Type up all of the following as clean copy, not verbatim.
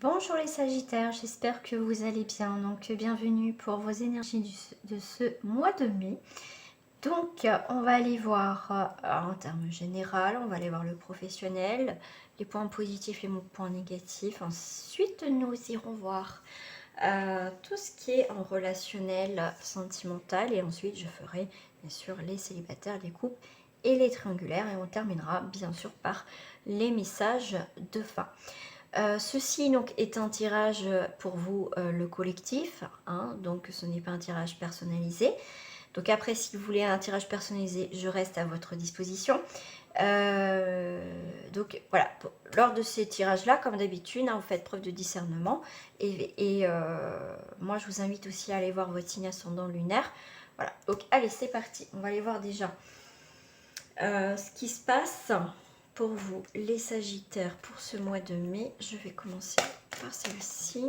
Bonjour les Sagittaires, j'espère que vous allez bien. Donc bienvenue pour vos énergies de ce mois de mai. Donc on va aller voir en termes général, on va aller voir le professionnel, les points positifs, les points négatifs. Ensuite nous irons voir tout ce qui est en relationnel, sentimental. Et ensuite je ferai bien sûr les célibataires, les couples et les triangulaires. Et on terminera bien sûr par les messages de fin. Ceci donc est un tirage pour vous, le collectif, hein, donc ce n'est pas un tirage personnalisé. Donc après, si vous voulez un tirage personnalisé, je reste à votre disposition. Donc voilà, lors de ces tirages-là, comme d'habitude, hein, vous faites preuve de discernement. Et moi, je vous invite aussi à aller voir votre signe ascendant lunaire. Voilà, donc allez, c'est parti. On va aller voir déjà ce qui se passe pour vous, les Sagittaires, pour ce mois de mai. Je vais commencer par celle-ci.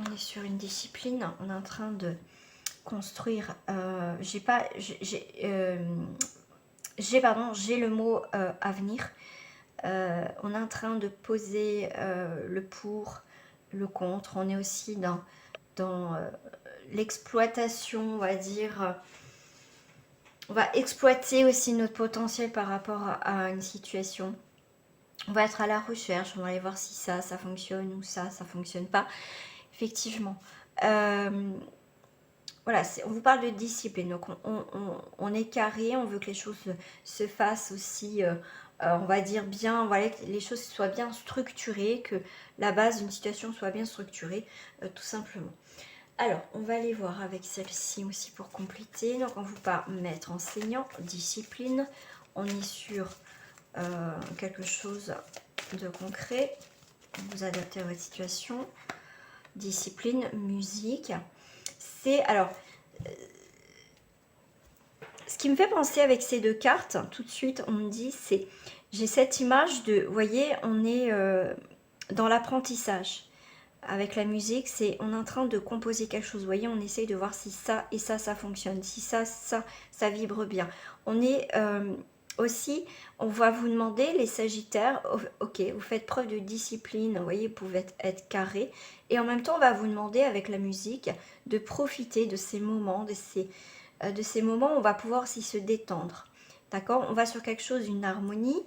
On est sur une discipline, on est en train de construire. J'ai le mot avenir. On est en train de poser le pour, le contre. On est aussi dans l'exploitation, on va dire. On va exploiter aussi notre potentiel par rapport à une situation. On va être à la recherche, on va aller voir si ça fonctionne ou ça fonctionne pas. Effectivement. Voilà, on vous parle de discipline. Donc on est carré, on veut que les choses se fassent aussi, on va dire bien, voilà, que les choses soient bien structurées, que la base d'une situation soit bien structurée, tout simplement. Alors, on va aller voir avec celle-ci aussi pour compléter. Donc, on vous parle maître enseignant, discipline. On est sur quelque chose de concret. Vous adaptez à votre situation. Discipline, musique. C'est, alors, ce qui me fait penser avec ces deux cartes, tout de suite, on me dit, c'est, j'ai cette image de, vous voyez, on est dans l'apprentissage. Avec la musique, c'est on est en train de composer quelque chose. Vous voyez, on essaye de voir si ça et ça fonctionne, si ça vibre bien. On est aussi, on va vous demander, les Sagittaires, ok, vous faites preuve de discipline, vous voyez, vous pouvez être carré. Et en même temps, on va vous demander, avec la musique, de profiter de ces moments, de ces moments où on va pouvoir aussi se détendre. D'accord? On va sur quelque chose, une harmonie,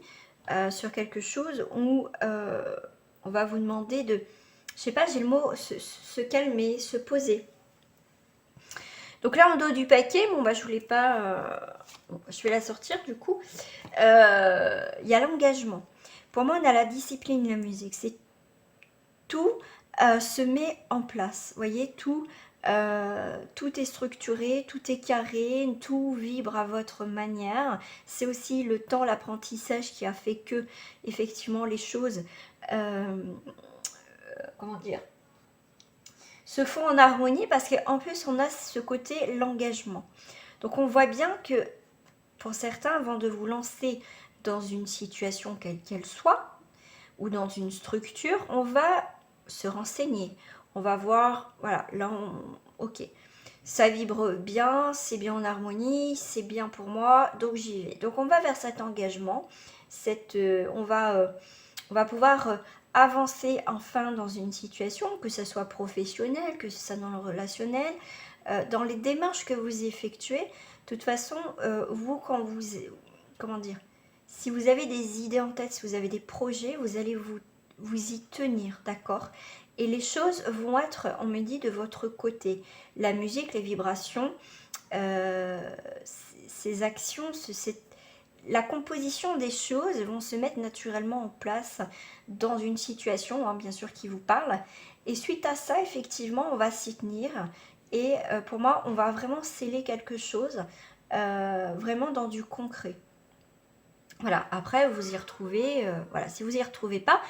sur quelque chose où on va vous demander de, je sais pas, j'ai le mot, se calmer, se poser. Donc là, en dos du paquet, bon bah je voulais pas, je vais la sortir du coup. Il y a l'engagement. Pour moi, on a la discipline, la musique. C'est tout se met en place. Vous voyez, tout est structuré, tout est carré, tout vibre à votre manière. C'est aussi le temps, l'apprentissage qui a fait que, effectivement, les choses, comment dire, se font en harmonie parce qu'en plus on a ce côté l'engagement. Donc on voit bien que pour certains, avant de vous lancer dans une situation quelle qu'elle soit ou dans une structure, on va se renseigner. On va voir, voilà, là ok, ça vibre bien, c'est bien en harmonie, c'est bien pour moi, donc j'y vais. Donc on va vers cet engagement, on va pouvoir avancer enfin dans une situation, que ce soit professionnelle, que ce soit dans le relationnel, dans les démarches que vous effectuez. De toute façon, vous, quand vous, comment dire, si vous avez des idées en tête, si vous avez des projets, vous allez vous y tenir, d'accord? Et les choses vont être, on me dit, de votre côté. La musique, les vibrations, ces actions, la composition des choses vont se mettre naturellement en place dans une situation, hein, bien sûr, qui vous parle. Et suite à ça, effectivement, on va s'y tenir. Et pour moi, on va vraiment sceller quelque chose, vraiment dans du concret. Voilà, après, vous y retrouvez, voilà, si vous y retrouvez pas,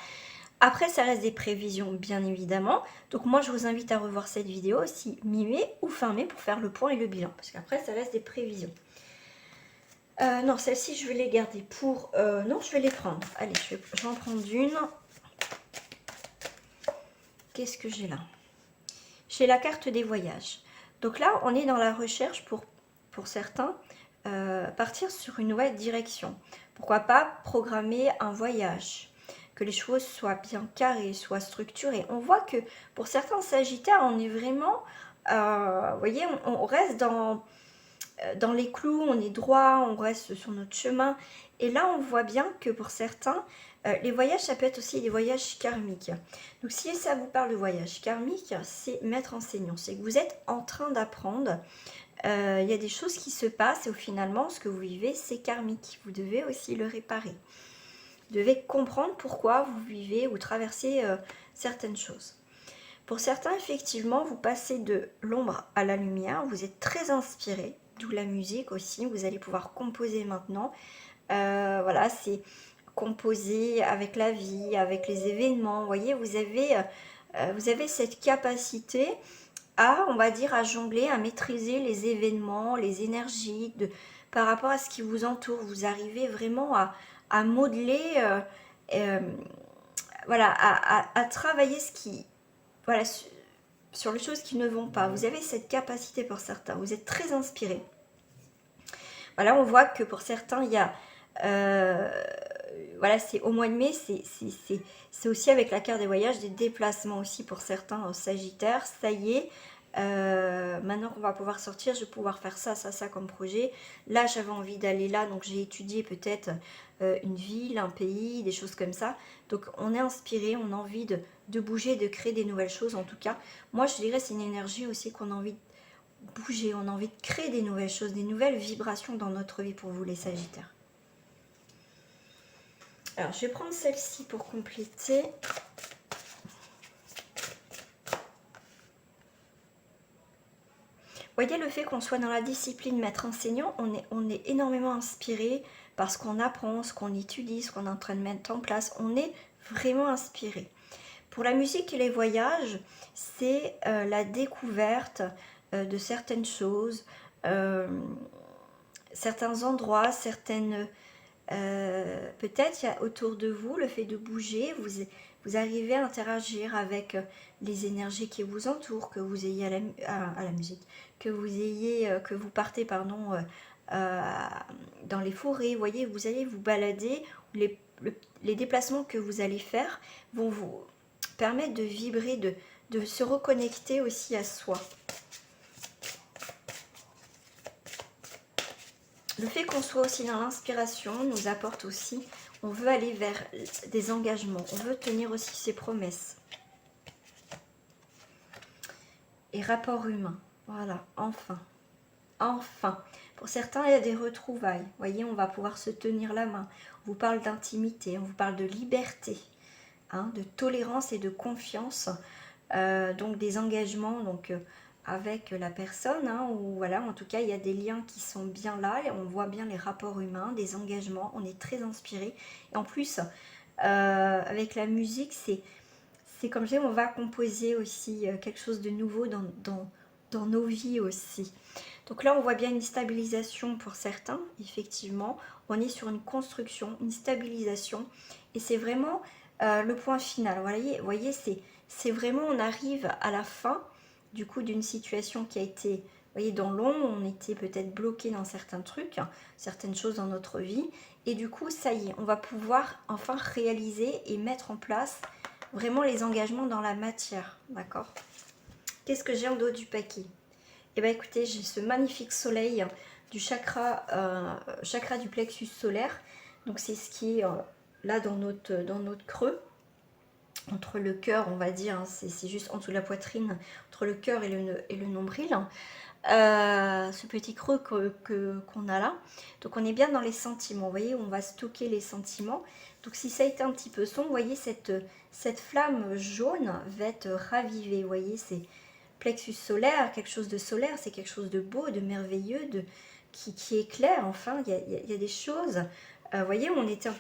après, ça reste des prévisions, bien évidemment. Donc moi, je vous invite à revoir cette vidéo aussi mi-mai ou fin mai pour faire le point et le bilan. Parce qu'après, ça reste des prévisions. Non, celle-ci, je vais les garder pour... non, je vais les prendre. Allez, je vais en prendre une. Qu'est-ce que j'ai là? J'ai la carte des voyages. Donc là, on est dans la recherche pour certains partir sur une nouvelle direction. Pourquoi pas programmer un voyage, que les choses soient bien carrées, soient structurées. On voit que pour certains Sagittaires, on est vraiment, vous voyez, on reste dans les clous, on est droit, on reste sur notre chemin. Et là, on voit bien que pour certains, les voyages, ça peut être aussi des voyages karmiques. Donc, si ça vous parle de voyage karmique, c'est maître enseignant. C'est que vous êtes en train d'apprendre. Il y a des choses qui se passent et finalement, ce que vous vivez, c'est karmique. Vous devez aussi le réparer. Vous devez comprendre pourquoi vous vivez ou traversez certaines choses. Pour certains, effectivement, vous passez de l'ombre à la lumière. Vous êtes très inspiré, d'où la musique aussi. Vous allez pouvoir composer maintenant. Voilà, c'est composer avec la vie, avec les événements. Vous voyez, vous avez cette capacité à, on va dire, à jongler, à maîtriser les événements, les énergies par rapport à ce qui vous entoure. Vous arrivez vraiment à modeler, voilà, à travailler ce qui, voilà, sur les choses qui ne vont pas. Vous avez cette capacité pour certains. Vous êtes très inspiré. Voilà, on voit que pour certains, il y a, voilà, c'est au mois de mai, c'est aussi avec la carte des voyages, des déplacements aussi pour certains Sagittaires. Ça y est, maintenant qu'on va pouvoir sortir, je vais pouvoir faire ça, ça, ça comme projet. Là, j'avais envie d'aller là, donc j'ai étudié peut-être une ville, un pays, des choses comme ça. Donc, on est inspiré, on a envie de bouger, de créer des nouvelles choses. En tout cas, moi, je dirais c'est une énergie aussi qu'on a envie de bouger, on a envie de créer des nouvelles choses, des nouvelles vibrations dans notre vie pour vous les Sagittaires. Alors, je vais prendre celle-ci pour compléter. Voyez, le fait qu'on soit dans la discipline maître enseignant, on est énormément inspiré par ce qu'on apprend, ce qu'on étudie, ce qu'on est en train de mettre en place. On est vraiment inspiré. Pour la musique et les voyages, c'est la découverte de certaines choses, certains endroits, certaines... peut-être il y a autour de vous le fait de bouger, vous arrivez à interagir avec les énergies qui vous entourent, que vous ayez à la musique, que vous partez pardon, dans les forêts, vous voyez, vous allez vous balader, les déplacements que vous allez faire vont vous permettre de vibrer, de se reconnecter aussi à soi. Le fait qu'on soit aussi dans l'inspiration nous apporte aussi, on veut aller vers des engagements, on veut tenir aussi ses promesses. Et rapport humain, voilà, enfin. Pour certains, il y a des retrouvailles. Vous voyez, on va pouvoir se tenir la main. On vous parle d'intimité, on vous parle de liberté, hein, de tolérance et de confiance. Donc des engagements, avec la personne, hein, ou voilà, en tout cas il y a des liens qui sont bien là, et on voit bien les rapports humains, des engagements, on est très inspiré. Et en plus, avec la musique, c'est comme je dis, on va composer aussi quelque chose de nouveau dans nos vies aussi. Donc là, on voit bien une stabilisation pour certains, effectivement. On est sur une construction, une stabilisation, et c'est vraiment le point final. Vous voyez, c'est vraiment, on arrive à la fin du coup d'une situation qui a été, vous voyez, dans l'ombre, on était peut-être bloqué dans certains trucs, certaines choses dans notre vie, et du coup ça y est, on va pouvoir enfin réaliser et mettre en place vraiment les engagements dans la matière, d'accord? Qu'est-ce que j'ai en dos du paquet? Eh bien écoutez, j'ai ce magnifique soleil du chakra du plexus solaire, donc c'est ce qui est là dans notre creux, entre le cœur, on va dire, hein, c'est juste en dessous de la poitrine, entre le cœur et le nombril, ce petit creux qu'on a là. Donc on est bien dans les sentiments, vous voyez, on va stocker les sentiments. Donc si ça a été un petit peu sombre, vous voyez, cette flamme jaune va être ravivée, vous voyez, c'est plexus solaire, quelque chose de solaire, c'est quelque chose de beau, de merveilleux, qui éclaire, enfin, il y a des choses. Vous voyez, on était un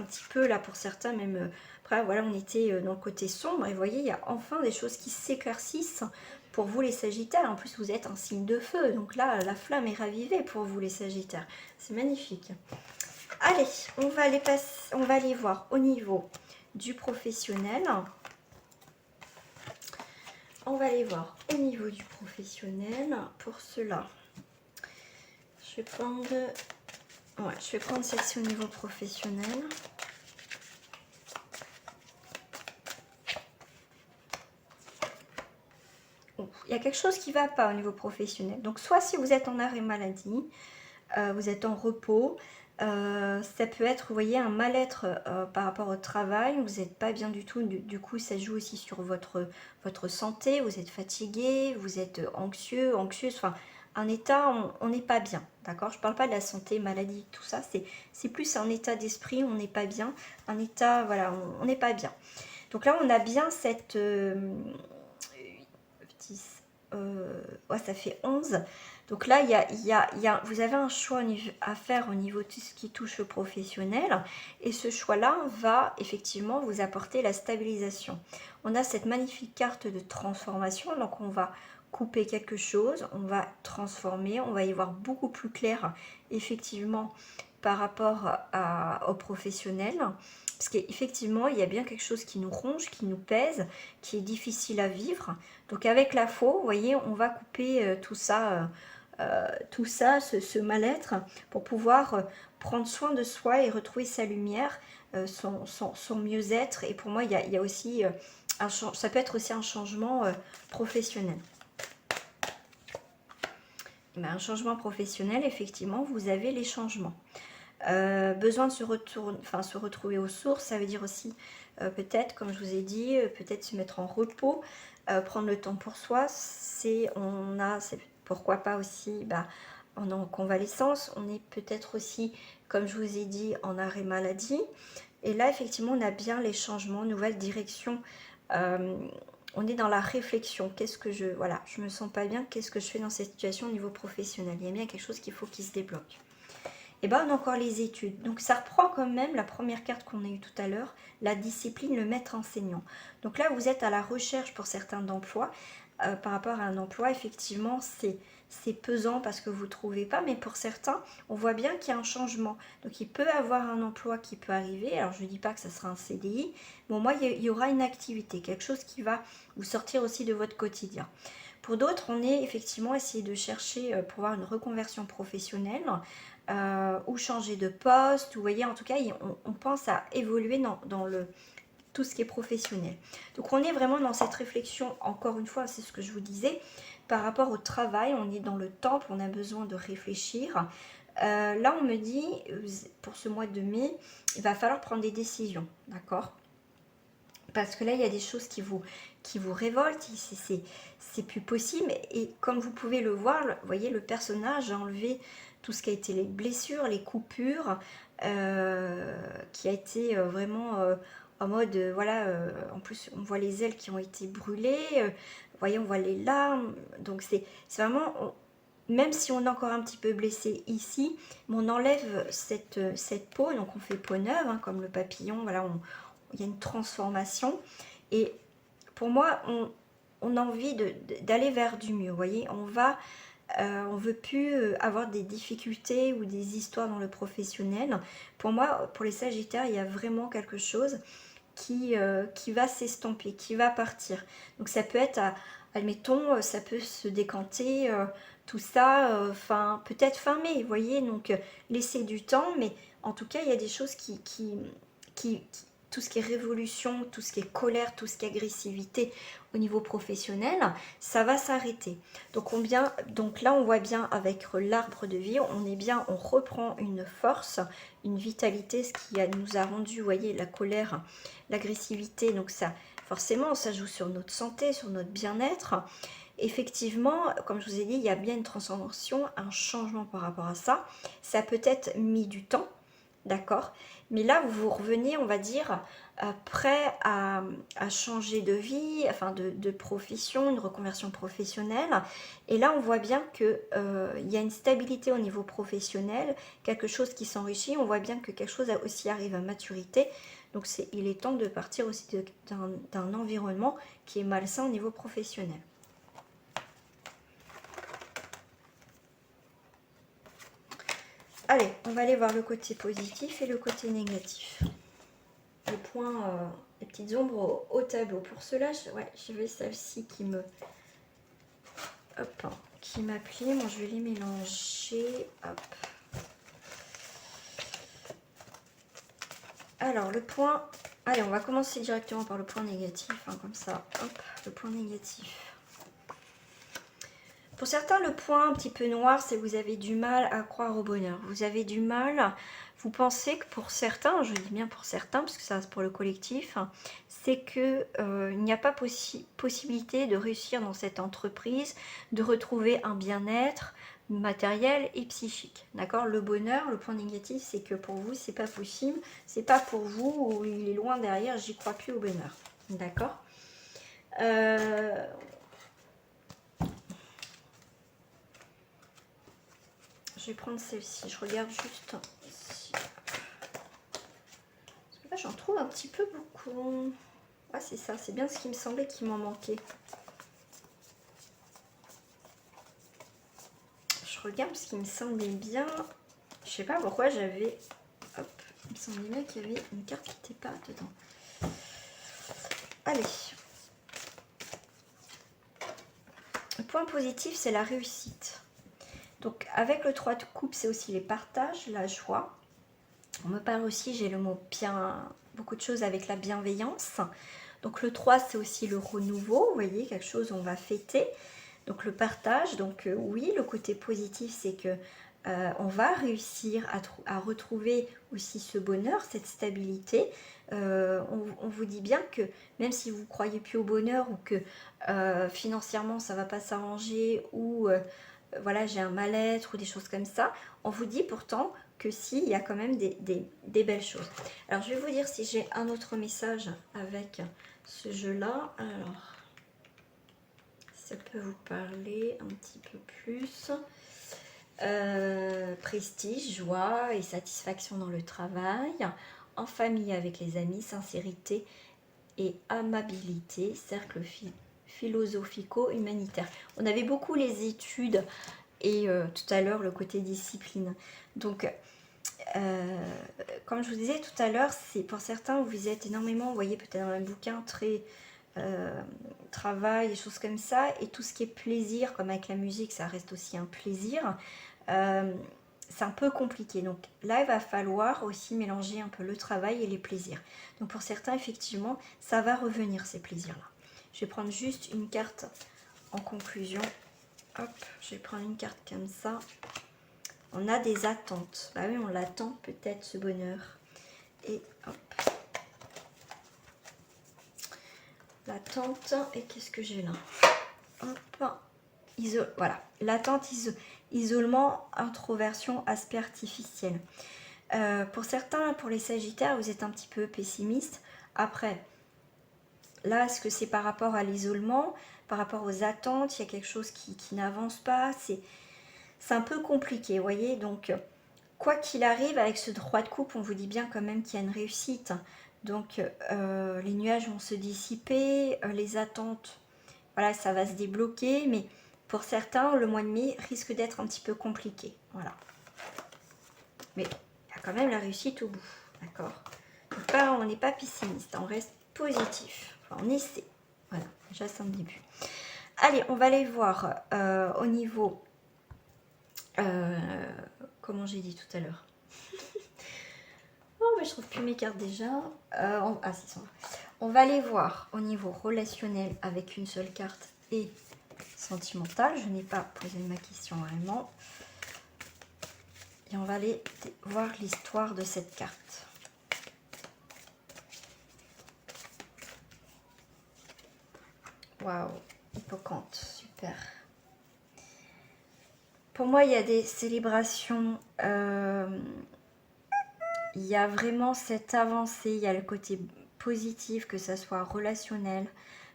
petit peu là pour certains, même après, voilà, on était dans le côté sombre, et vous voyez, il y a enfin des choses qui s'éclaircissent pour vous les Sagittaires. En plus, vous êtes un signe de feu, donc là, la flamme est ravivée pour vous les Sagittaires. C'est magnifique. Allez, on va aller voir au niveau du professionnel. On va aller voir au niveau du professionnel. Pour cela, je vais prendre... Ouais, je vais prendre celle-ci au niveau professionnel. Il y a quelque chose qui ne va pas au niveau professionnel. Donc, soit si vous êtes en arrêt maladie, vous êtes en repos, ça peut être, vous voyez, un mal-être par rapport au travail, vous n'êtes pas bien du tout, du coup ça joue aussi sur votre santé, vous êtes fatigué, vous êtes anxieux, anxieuse, enfin un état, on n'est pas bien, d'accord? Je ne parle pas de la santé, maladie, tout ça, c'est plus un état d'esprit, on n'est pas bien, un état, voilà, on n'est pas bien. Donc là on a bien cette... 10, ouais, ça fait 11. Donc là, vous avez un choix à faire au niveau de tout ce qui touche au professionnel. Et ce choix-là va effectivement vous apporter la stabilisation. On a cette magnifique carte de transformation. Donc on va couper quelque chose, on va transformer, on va y voir beaucoup plus clair effectivement par rapport au professionnel. Parce qu'effectivement, il y a bien quelque chose qui nous ronge, qui nous pèse, qui est difficile à vivre. Donc avec la faux, vous voyez, on va couper tout ça, ce mal-être, pour pouvoir prendre soin de soi et retrouver sa lumière, son mieux-être. Et pour moi, il y a aussi, ça peut être aussi un changement professionnel. Ben, un changement professionnel, effectivement, vous avez les changements. Besoin de se retrouver aux sources, ça veut dire aussi peut-être, comme je vous ai dit, peut-être se mettre en repos, prendre le temps pour soi. Pourquoi pas aussi en convalescence, on est peut-être aussi, comme je vous ai dit, en arrêt maladie. Et là, effectivement, on a bien les changements, nouvelle direction. On est dans la réflexion. Voilà, je me sens pas bien. Qu'est-ce que je fais dans cette situation au niveau professionnel? Il y a bien quelque chose qu'il faut qui se débloque. Et ben on a encore les études. Donc ça reprend quand même la première carte qu'on a eue tout à l'heure, la discipline, le maître enseignant. Donc là, vous êtes à la recherche pour certains d'emplois. Par rapport à un emploi, effectivement, c'est pesant parce que vous ne trouvez pas. Mais pour certains, on voit bien qu'il y a un changement. Donc il peut avoir un emploi qui peut arriver. Alors je ne dis pas que ça sera un CDI. Mais au moins, il y aura une activité, quelque chose qui va vous sortir aussi de votre quotidien. Pour d'autres, on est effectivement essayer de chercher pour avoir une reconversion professionnelle ou changer de poste. Vous voyez, en tout cas, on pense à évoluer dans tout ce qui est professionnel. Donc, on est vraiment dans cette réflexion, encore une fois, c'est ce que je vous disais, par rapport au travail, on est dans le temple, on a besoin de réfléchir. Là, on me dit, pour ce mois de mai, il va falloir prendre des décisions, d'accord ? Parce que là, il y a des choses qui vous révoltent, c'est plus possible. Et comme vous pouvez le voir, vous voyez, le personnage a enlevé tout ce qui a été les blessures, les coupures, qui a été vraiment en mode, voilà, en plus on voit les ailes qui ont été brûlées, vous voyez, on voit les larmes. Donc c'est vraiment, même si on est encore un petit peu blessé ici, mais on enlève cette peau, donc on fait peau neuve, hein, comme le papillon, voilà, il y a une transformation. Et pour moi, on a envie d'aller vers du mieux. Vous voyez, on veut plus avoir des difficultés ou des histoires dans le professionnel. Pour moi, pour les Sagittaires, il y a vraiment quelque chose qui va s'estomper, qui va partir. Donc ça peut être, admettons, ça peut se décanter, tout ça, peut-être fin mai, vous voyez, donc laisser du temps, mais en tout cas, il y a des choses tout ce qui est révolution, tout ce qui est colère, tout ce qui est agressivité au niveau professionnel, ça va s'arrêter. Donc là, on voit bien avec l'arbre de vie, on reprend une force, une vitalité, ce qui nous a rendu, vous voyez, la colère, l'agressivité. Donc ça, forcément, ça joue sur notre santé, sur notre bien-être. Effectivement, comme je vous ai dit, il y a bien une transformation, un changement par rapport à ça. Ça peut être mis du temps, d'accord, mais là vous revenez, on va dire, prêt à changer de vie, enfin de profession, une reconversion professionnelle. Et là on voit bien que il y a une stabilité au niveau professionnel, quelque chose qui s'enrichit. On voit bien que quelque chose aussi arrive à maturité. Donc il est temps de partir aussi d'un environnement qui est malsain au niveau professionnel. Allez, on va aller voir le côté positif et le côté négatif. Les points, les petites ombres au tableau. Pour cela, j'avais celle-ci qui qui m'a plu. Moi, je vais les mélanger. Hop. Alors, le point... Allez, on va commencer directement par le point négatif, hein, comme ça. Hop, le point négatif. Pour certains, le point un petit peu noir, c'est que vous avez du mal à croire au bonheur. Vous avez du mal, vous pensez que pour certains, je dis bien pour certains, parce que ça reste pour le collectif, c'est qu'il n'y a pas possibilité de réussir dans cette entreprise, de retrouver un bien-être matériel et psychique. D'accord? Le bonheur, le point négatif, c'est que pour vous, c'est pas possible. C'est pas pour vous, ou il est loin derrière, j'y crois plus au bonheur. D'accord? Je vais prendre celle-ci. Je regarde juste si... Parce que là, j'en trouve un petit peu beaucoup. Ah, c'est ça. C'est bien ce qui me semblait qu'il m'en manquait. Je regarde ce qui me semblait bien. Je sais pas pourquoi j'avais... Hop. Il me semblait bien qu'il y avait une carte qui n'était pas dedans. Allez. Le point positif, c'est la réussite. Donc, avec le 3 de coupe, c'est aussi les partages, la joie. On me parle aussi, j'ai le mot bien, beaucoup de choses avec la bienveillance. Donc, le 3, c'est aussi le renouveau. Vous voyez, quelque chose on va fêter. Donc, le partage. Donc, oui, le côté positif, c'est que on va réussir à retrouver aussi ce bonheur, cette stabilité. On vous dit bien que même si vous ne croyez plus au bonheur ou que financièrement, ça ne va pas s'arranger ou... voilà, j'ai un mal-être ou des choses comme ça. On vous dit pourtant que si, il y a quand même des belles choses. Alors, je vais vous dire si j'ai un autre message avec ce jeu-là. Alors, ça peut vous parler un petit peu plus. Prestige, joie et satisfaction dans le travail. En famille avec les amis, sincérité et amabilité. Cercle philosophico-humanitaire. On avait beaucoup les études et tout à l'heure le côté discipline. Donc, comme je vous disais tout à l'heure, c'est pour certains, vous êtes énormément, vous voyez peut-être dans un bouquin très travail, des choses comme ça, et tout ce qui est plaisir, comme avec la musique, ça reste aussi un plaisir. C'est un peu compliqué. Donc là, il va falloir aussi mélanger un peu le travail et les plaisirs. Donc pour certains, effectivement, ça va revenir ces plaisirs-là. Je vais prendre juste une carte en conclusion. Hop, je vais prendre une carte comme ça. On a des attentes. Bah oui, on l'attend peut-être ce bonheur. Et hop. L'attente. Et qu'est-ce que j'ai là? Hop. Voilà. L'attente, isolement, introversion, aspect artificiel. Pour certains, pour les sagittaires, vous êtes un petit peu pessimiste. Après, là, est-ce que c'est par rapport à l'isolement, par rapport aux attentes, il y a quelque chose qui n'avance pas, c'est un peu compliqué, vous voyez. Donc, quoi qu'il arrive, avec ce droit de coupe, on vous dit bien quand même qu'il y a une réussite. Donc, les nuages vont se dissiper, les attentes, voilà, ça va se débloquer, mais pour certains, le mois de mai risque d'être un petit peu compliqué, voilà. Mais il y a quand même la réussite au bout, d'accord. Donc là, on n'est pas pessimiste, on reste positif, enfin, on essaie, voilà, déjà c'est un début. Allez, on va aller voir au niveau... comment j'ai dit tout à l'heure. Oh, mais je trouve plus mes cartes déjà. Ah, si, on va aller voir au niveau relationnel avec une seule carte et sentimental. Je n'ai pas posé ma question vraiment. Et on va aller voir l'histoire de cette carte. Waouh, Hippocampe, super. Pour moi, il y a des célébrations, il y a vraiment cette avancée, il y a le côté positif, que ça soit relationnel,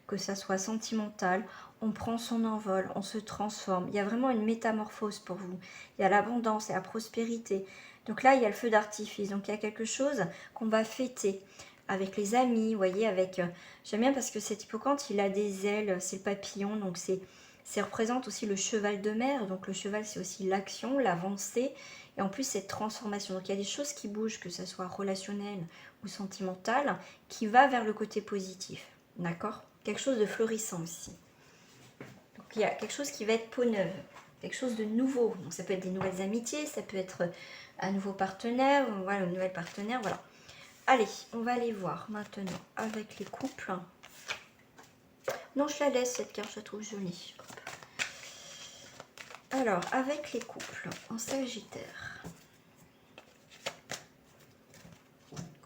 que ça soit sentimental. On prend son envol, on se transforme. Il y a vraiment une métamorphose pour vous. Il y a l'abondance et la prospérité. Donc là, il y a le feu d'artifice. Donc il y a quelque chose qu'on va fêter avec les amis, vous voyez, avec... J'aime bien parce que cet hippocampe, il a des ailes, c'est le papillon, donc ça représente aussi le cheval de mer. Donc le cheval, c'est aussi l'action, l'avancée. Et en plus, cette transformation. Donc il y a des choses qui bougent, que ce soit relationnel ou sentimental, qui va vers le côté positif. D'accord? Quelque chose de florissant aussi. Donc il y a quelque chose qui va être peau neuve. quelque chose de nouveau. Donc ça peut être des nouvelles amitiés, ça peut être un nouveau partenaire, voilà, une nouvelle partenaire, voilà. Allez, on va aller voir maintenant avec les couples. Non, je la laisse cette carte, je la trouve jolie. Hop. Alors, avec les couples en Sagittaire.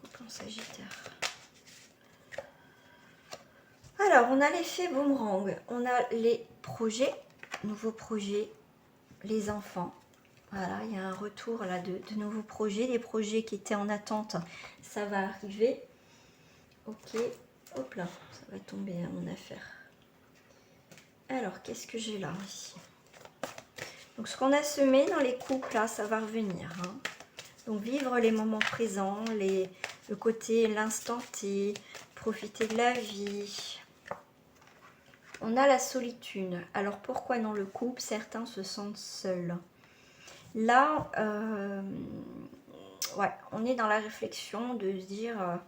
Couple en Sagittaire. Alors, on a l'effet boomerang. On a les projets, nouveaux projets, les enfants. Voilà, il y a un retour là de nouveaux projets. Les projets qui étaient en attente, ça va arriver. Ok, hop là, ça va tomber à mon affaire. Alors, qu'est-ce que j'ai là ici? Donc, ce qu'on a semé dans les couples, là, ça va revenir. Hein. Donc, vivre les moments présents, le côté, l'instant T, profiter de la vie. On a la solitude. Alors, pourquoi dans le couple, certains se sentent seuls? Là, ouais, on est dans la réflexion de se dire,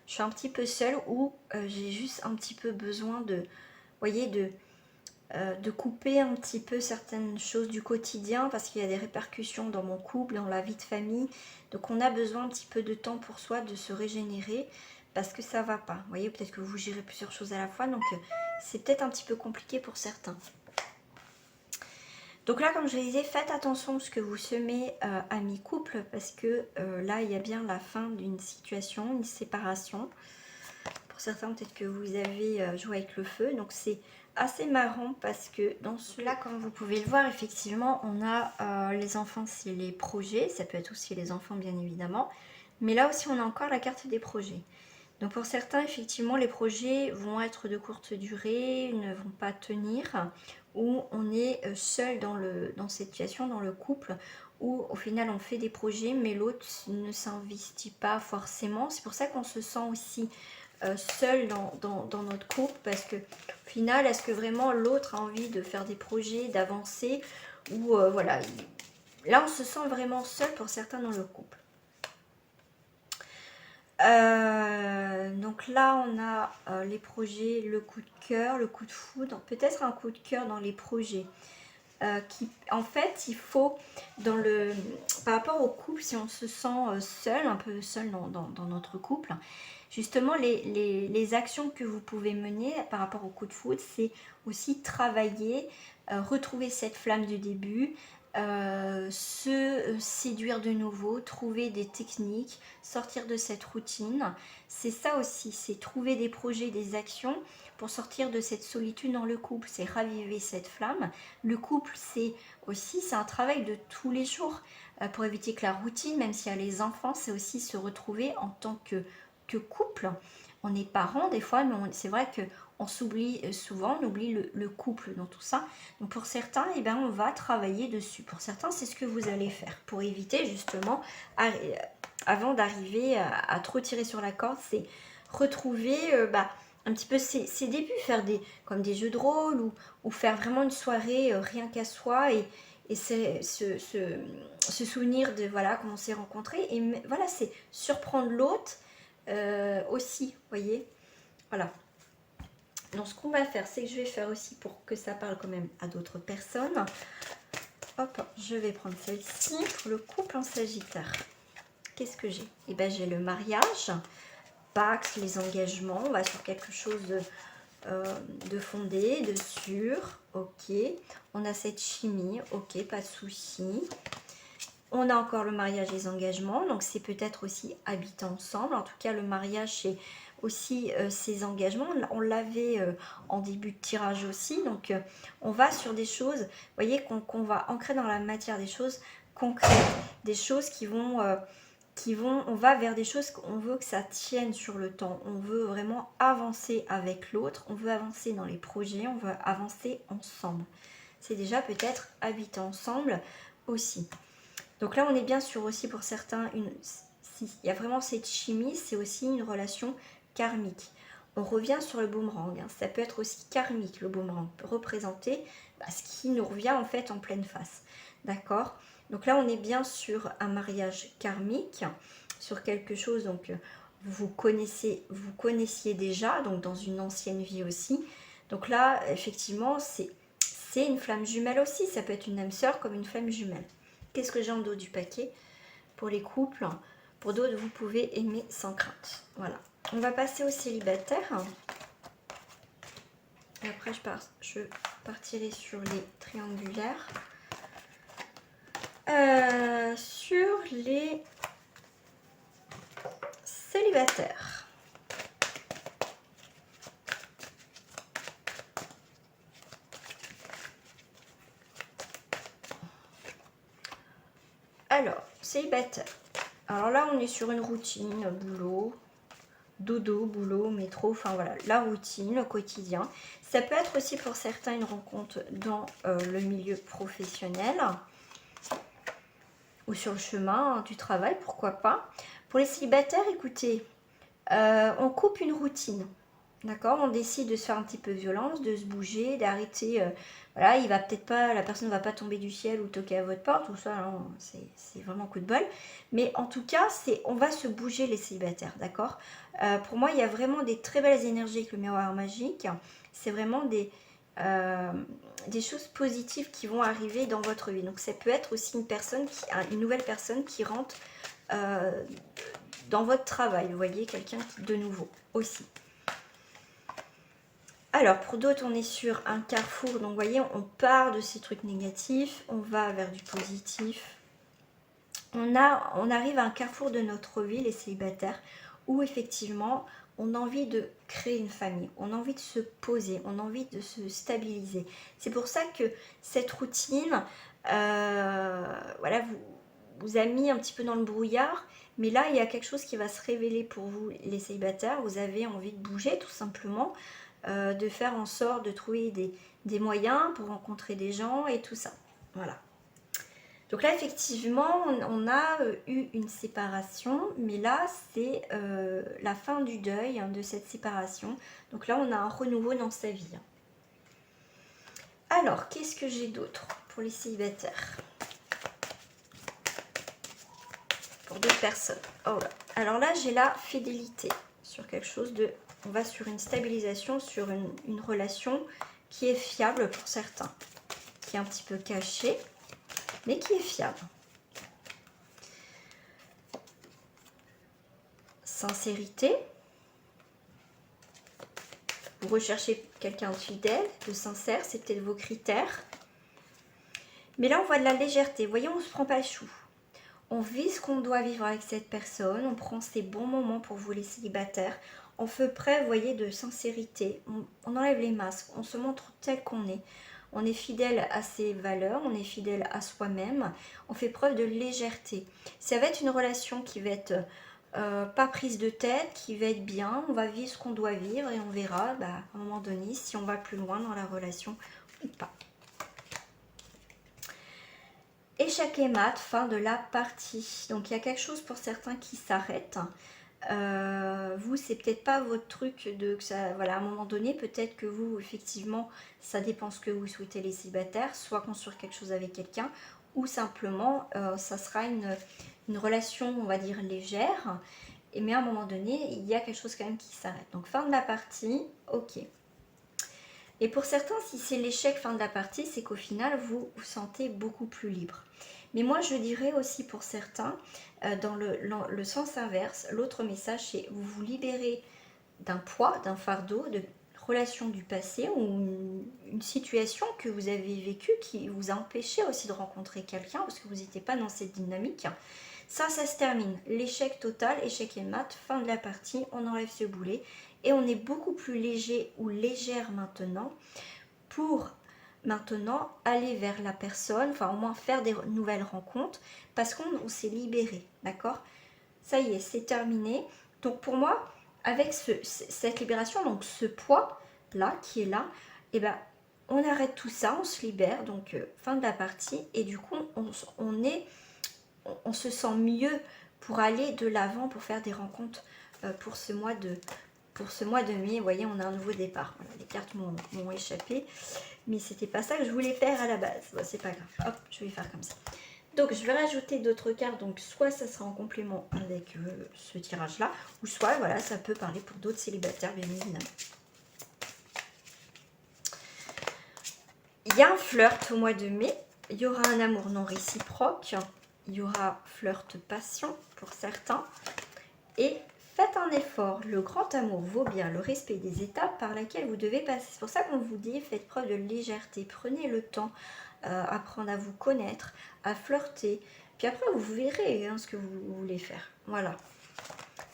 je suis un petit peu seule ou j'ai juste un petit peu besoin de, vous voyez, de couper un petit peu certaines choses du quotidien parce qu'il y a des répercussions dans mon couple, dans la vie de famille. Donc on a besoin un petit peu de temps pour soi, de se régénérer parce que ça va pas. Vous voyez, peut-être que vous gérez plusieurs choses à la fois, donc c'est peut-être un petit peu compliqué pour certains. Donc là, comme je le disais, faites attention à ce que vous semez à mi-couple parce que là, il y a bien la fin d'une situation, une séparation. Pour certains, peut-être que vous avez joué avec le feu. Donc c'est assez marrant parce que dans celui-là, comme vous pouvez le voir, effectivement, on a les enfants, c'est les projets. Ça peut être aussi les enfants, bien évidemment. Mais là aussi, on a encore la carte des projets. Donc pour certains, effectivement, les projets vont être de courte durée, ne vont pas tenir, ou on est seul dans cette situation, dans le couple, où au final on fait des projets, mais l'autre ne s'investit pas forcément. C'est pour ça qu'on se sent aussi seul dans notre couple, parce que au final, est-ce que vraiment l'autre a envie de faire des projets, d'avancer, ou voilà, là on se sent vraiment seul pour certains dans le couple. Donc là on a les projets, le coup de cœur, le coup de foudre, peut-être un coup de cœur dans les projets qui en fait il faut par rapport au couple, si on se sent seul, un peu seul dans notre couple, justement les actions que vous pouvez mener par rapport au coup de foudre, c'est aussi travailler, retrouver cette flamme du début, se séduire de nouveau, trouver des techniques, sortir de cette routine. C'est ça aussi, c'est trouver des projets, des actions pour sortir de cette solitude dans le couple, c'est raviver cette flamme. Le couple, c'est un travail de tous les jours pour éviter que la routine, même s'il y a les enfants, c'est aussi se retrouver en tant que couple. On est parents des fois, mais c'est vrai que on s'oublie souvent, on oublie le couple dans tout ça. Donc pour certains, eh ben, on va travailler dessus. Pour certains, c'est ce que vous allez faire pour éviter justement, avant d'arriver à trop tirer sur la corde, c'est retrouver un petit peu ses débuts, faire comme des jeux de rôle ou faire vraiment une soirée rien qu'à soi et se souvenir de voilà comment on s'est rencontrés. Et voilà, c'est surprendre l'autre aussi, vous voyez. Voilà. Donc ce qu'on va faire, c'est que je vais faire aussi pour que ça parle quand même à d'autres personnes. Hop, je vais prendre celle-ci pour le couple en Sagittaire. Qu'est-ce que j'ai? Eh bien j'ai le mariage, Pax, les engagements, on va sur quelque chose de fondé, de sûr, ok. On a cette chimie, ok, pas de souci. On a encore le mariage et les engagements, donc c'est peut-être aussi habiter ensemble. En tout cas, le mariage, c'est aussi ces engagements. On l'avait en début de tirage aussi, donc on va sur des choses, vous voyez, qu'on va ancrer dans la matière, des choses concrètes, des choses qui vont, on va vers des choses qu'on veut que ça tienne sur le temps. On veut vraiment avancer avec l'autre, on veut avancer dans les projets, on veut avancer ensemble. C'est déjà peut-être habiter ensemble aussi. Donc là, on est bien sûr aussi pour certains, il y a vraiment cette chimie, c'est aussi une relation karmique. On revient sur le boomerang, hein. Ça peut être aussi karmique, le boomerang, représenter ce qui nous revient en fait en pleine face. D'accord? Donc là, on est bien sur un mariage karmique, sur quelque chose, donc vous connaissiez déjà, donc dans une ancienne vie aussi. Donc là, effectivement, c'est c'est une flamme jumelle aussi. Ça peut être une âme sœur comme une flamme jumelle. Qu'est-ce que j'ai en dos du paquet? Pour les couples, pour d'autres, vous pouvez aimer sans crainte. Voilà. On va passer aux célibataires. Et après, je partirai sur les triangulaires. Sur les célibataires. Alors, célibataire. Alors là, on est sur une routine, boulot, dodo, boulot, métro, enfin voilà, la routine, le quotidien. Ça peut être aussi pour certains une rencontre dans le milieu professionnel ou sur le chemin du travail, pourquoi pas. Pour les célibataires, écoutez, on coupe une routine. D'accord, on décide de se faire un petit peu violence, de se bouger, d'arrêter. Voilà, il va peut-être pas, la personne ne va pas tomber du ciel ou toquer à votre porte, tout ça, c'est vraiment coup de bol. Mais en tout cas, on va se bouger les célibataires, d'accord. Pour moi, il y a vraiment des très belles énergies avec le miroir magique. C'est vraiment des choses positives qui vont arriver dans votre vie. Donc ça peut être aussi une nouvelle personne qui rentre dans votre travail. Vous voyez, quelqu'un de nouveau aussi. Alors, pour d'autres, on est sur un carrefour. Donc, vous voyez, on part de ces trucs négatifs. On va vers du positif. On arrive à un carrefour de notre vie, les célibataires, où effectivement, on a envie de créer une famille. On a envie de se poser. On a envie de se stabiliser. C'est pour ça que cette routine, voilà, vous a mis un petit peu dans le brouillard. Mais là, il y a quelque chose qui va se révéler pour vous, les célibataires. Vous avez envie de bouger, tout simplement. De faire en sorte de trouver des moyens pour rencontrer des gens et tout ça. Voilà. Donc là, effectivement, on a eu une séparation, mais là, c'est la fin du deuil de cette séparation. Donc là, on a un renouveau dans sa vie. Alors, qu'est-ce que j'ai d'autre pour les célibataires? Pour d'autres personnes. Oh là. Alors là, j'ai la fidélité sur quelque chose de... On va sur une stabilisation, sur une relation qui est fiable pour certains, qui est un petit peu cachée, mais qui est fiable. Sincérité. Vous recherchez quelqu'un de fidèle, de sincère, c'est peut-être vos critères. Mais là, on voit de la légèreté. Vous voyez, on ne se prend pas le chou. On vit ce qu'on doit vivre avec cette personne. On prend ces bons moments pour vous, les célibataires. On fait preuve, vous voyez, de sincérité. On enlève les masques. On se montre tel qu'on est. On est fidèle à ses valeurs. On est fidèle à soi-même. On fait preuve de légèreté. Ça va être une relation qui va être pas prise de tête, qui va être bien. On va vivre ce qu'on doit vivre et on verra à un moment donné si on va plus loin dans la relation ou pas. Échec et mat, fin de la partie. Donc il y a quelque chose pour certains qui s'arrête. Vous, c'est peut-être pas votre truc de que ça, voilà, à un moment donné, peut-être que vous, effectivement, ça dépend ce que vous souhaitez les célibataires, soit construire quelque chose avec quelqu'un, ou simplement, ça sera une relation, on va dire, légère. Mais à un moment donné, il y a quelque chose quand même qui s'arrête. Donc fin de la partie, ok. Et pour certains, si c'est l'échec fin de la partie, c'est qu'au final, vous vous sentez beaucoup plus libre. Mais moi, je dirais aussi pour certains, dans le sens inverse, l'autre message, c'est vous vous libérez d'un poids, d'un fardeau, de relations du passé ou une situation que vous avez vécue qui vous a empêché aussi de rencontrer quelqu'un parce que vous n'étiez pas dans cette dynamique. Ça se termine. L'échec total, échec et mat, fin de la partie, on enlève ce boulet. Et on est beaucoup plus léger ou légère maintenant pour maintenant aller vers la personne, enfin au moins faire des nouvelles rencontres parce qu'on s'est libéré, d'accord? Ça y est, c'est terminé. Donc pour moi, avec cette libération, donc ce poids-là qui est là, et ben, on arrête tout ça, on se libère, donc fin de la partie et du coup on se sent mieux pour aller de l'avant, pour faire des rencontres pour ce mois de mai. Vous voyez, on a un nouveau départ. Voilà, les cartes m'ont échappé, mais c'était pas ça que je voulais faire à la base. Bon, c'est pas grave. Hop, je vais faire comme ça. Donc, je vais rajouter d'autres cartes. Donc, soit ça sera en complément avec ce tirage-là, ou soit, voilà, ça peut parler pour d'autres célibataires, bien évidemment. Il y a un flirt au mois de mai. Il y aura un amour non réciproque. Il y aura flirt passion pour certains. Et faites un effort. Le grand amour vaut bien le respect des étapes par lesquelles vous devez passer. C'est pour ça qu'on vous dit, faites preuve de légèreté. Prenez le temps, apprendre à vous connaître, à flirter. Puis après, vous verrez ce que vous voulez faire. Voilà.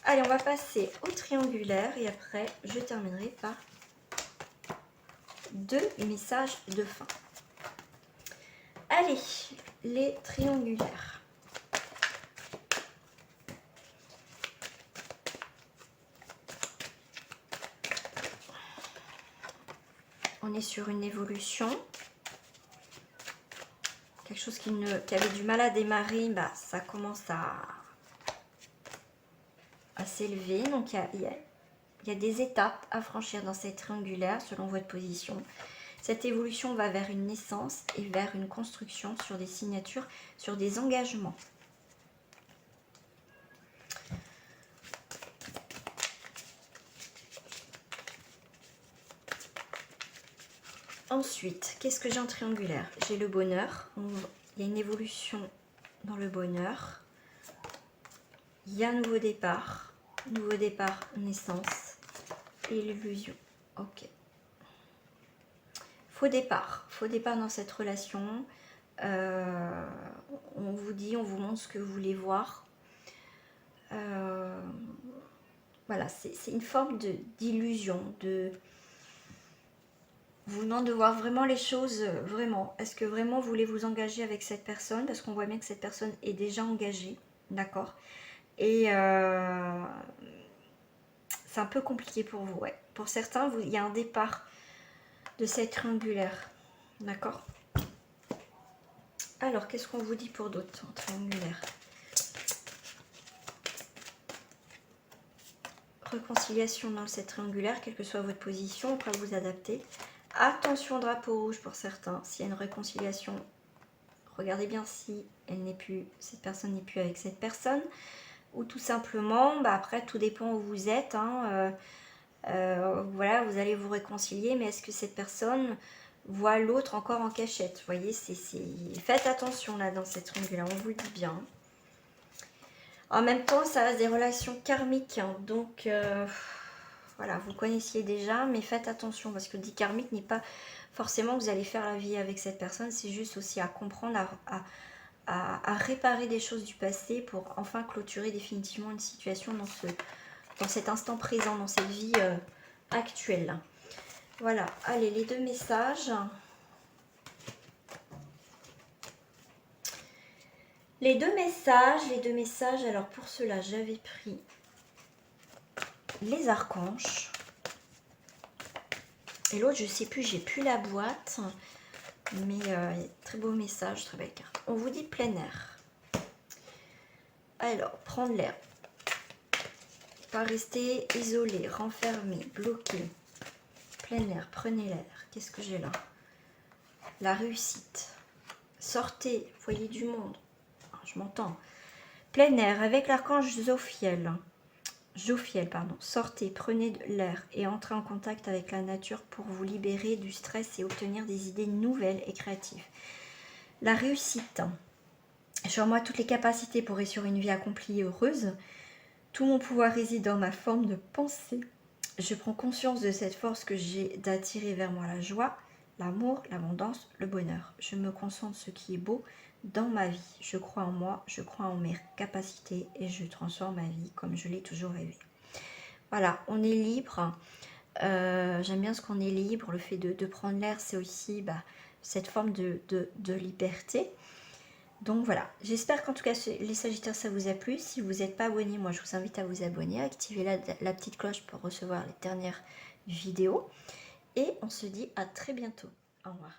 Allez, on va passer au triangulaire. Et après, je terminerai par 2 messages de fin. Allez, les triangulaires. On est sur une évolution. Quelque chose qui avait du mal à démarrer, bah, ça commence à s'élever. Donc, il y a des étapes à franchir dans cette triangulaire selon votre position. Cette évolution va vers une naissance et vers une construction sur des signatures, sur des engagements. Ensuite, qu'est-ce que j'ai en triangulaire? J'ai le bonheur. Il y a une évolution dans le bonheur. Il y a un nouveau départ. Nouveau départ, naissance et l'illusion. Ok. Faux départ dans cette relation. On vous dit, on vous montre ce que vous voulez voir. Voilà, c'est une forme d'illusion, vous demande de voir vraiment les choses, vraiment. Est-ce que vraiment vous voulez vous engager avec cette personne? Parce qu'on voit bien que cette personne est déjà engagée, d'accord? Et c'est un peu compliqué pour vous, ouais. Pour certains, il y a un départ de cette triangulaire, d'accord? Alors, qu'est-ce qu'on vous dit pour d'autres en triangulaire? Réconciliation dans cette triangulaire, quelle que soit votre position, après vous adapter. Attention, drapeau rouge pour certains. S'il y a une réconciliation, regardez bien si cette personne n'est plus avec cette personne. Ou tout simplement, bah après, tout dépend où vous êtes. Voilà, vous allez vous réconcilier, mais est-ce que cette personne voit l'autre encore en cachette? Vous voyez, faites attention là dans cette triangulaire, on vous le dit bien. En même temps, ça reste des relations karmiques, donc voilà, vous connaissiez déjà, mais faites attention parce que dit karmique n'est pas forcément que vous allez faire la vie avec cette personne, c'est juste aussi à comprendre, à réparer des choses du passé pour enfin clôturer définitivement une situation dans cet instant présent, dans cette vie actuelle. Voilà, allez, les 2 messages. Les deux messages, alors pour cela, j'avais pris les archanges. Et l'autre, je sais plus, j'ai plus la boîte. Mais très beau message, très belle carte. On vous dit plein air. Alors, prendre l'air. Pas rester isolé, renfermé, bloqué. Plein air, prenez l'air. Qu'est-ce que j'ai là? La réussite. Sortez, voyez du monde. Je m'entends. Plein air avec l'archange Jophiel. Sortez, prenez de l'air et entrez en contact avec la nature pour vous libérer du stress et obtenir des idées nouvelles et créatives. La réussite. Sur moi, toutes les capacités pour réussir une vie accomplie et heureuse. Tout mon pouvoir réside dans ma forme de pensée. Je prends conscience de cette force que j'ai d'attirer vers moi la joie, l'amour, l'abondance, le bonheur. Je me concentre sur ce qui est beau dans ma vie. Je crois en moi, je crois en mes capacités et je transforme ma vie comme je l'ai toujours rêvé. Voilà, on est libre. J'aime bien ce qu'on est libre. Le fait de prendre l'air, c'est aussi cette forme de liberté. Donc voilà, j'espère qu'en tout cas les Sagittaires ça vous a plu. Si vous n'êtes pas abonné, moi je vous invite à vous abonner, à activer la petite cloche pour recevoir les dernières vidéos. Et on se dit à très bientôt. Au revoir.